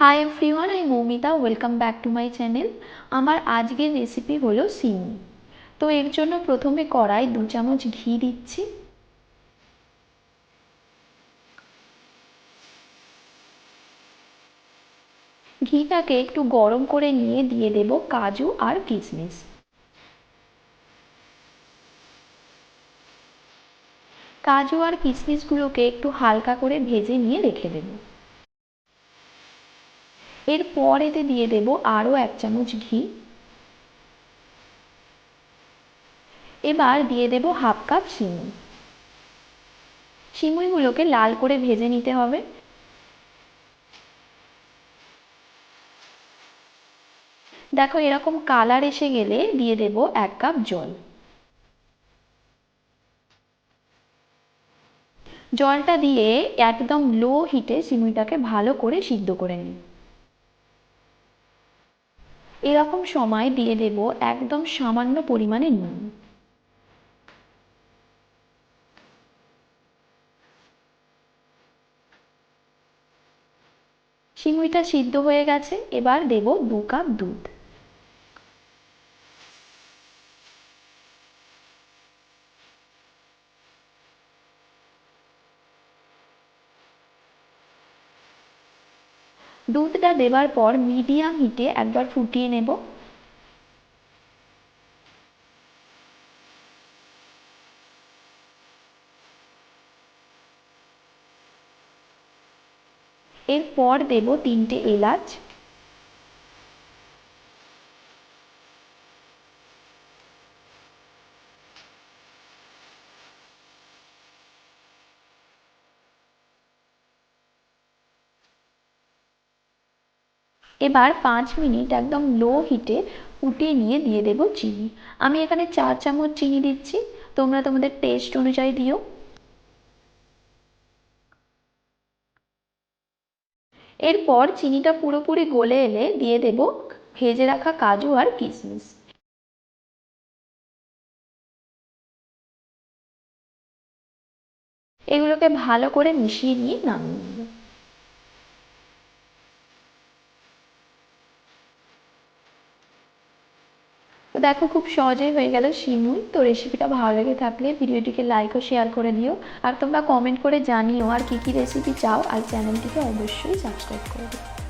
Hi everyone, আমি Moumita. Welcome back to my channel. আমার আজকের রেসিপি হলো সিমই। তো এর জন্য প্রথমে কড়াই 2 চামচ ঘি দিচ্ছি। ঘিটাকে একটু গরম করে নিয়ে দিয়ে দেব কাজু আর কিশমিশ। কাজু আর কিশমিশগুলোকে একটু হালকা করে ভেজে নিয়ে রেখে দেব। এরপর এতে দিয়ে দেব আরও 1 চামচ ঘি। এবার দিয়ে দেব হাফ কাপ সিমই। সিমইগুলোকে লাল করে ভেজে নিতে হবে। দেখো, এরকম কালার এসে গেলে দিয়ে দেব 1 কাপ জল। জলটা দিয়ে একদম লো হিটে সিমইটাকে ভালো করে সিদ্ধ করে নিন। এরকম সময় দিয়ে দেব একদম সামান্য পরিমাণে নুন। সিমইটা সিদ্ধ হয়ে গেছে, এবার দেব 2 কাপ দুধ। দুধটা দেবার পর মিডিয়াম হিটে একবার ফুটিয়ে নেব। এরপর দেব 3টে এলাচ। এবার 5 মিনিট একদম লো হিটে ফুটিয়ে নিয়ে দিয়ে দেব চিনি। আমি এখানে 4 চামচ চিনি দিচ্ছি, তোমরা তোমাদের টেস্ট অনুযায়ী দিও। এরপর চিনিটা পুরোপুরি গলে এলে দিয়ে দেব ভেজে রাখা কাজু আর কিশমিশ। এগুলোকে ভালো করে মিশিয়ে নিয়ে নামিয়ে নেব। তো দেখো, খুব সহজেই হয়ে গেল সিমুই। তো রেসিপিটা ভালো লেগে থাকলে ভিডিওটিকে লাইক ও শেয়ার করে দিও। আর তোমরা কমেন্ট করে জানিও আর কী কী রেসিপি চাও, আর চ্যানেলটিকে অবশ্যই সাবস্ক্রাইব করে দিও।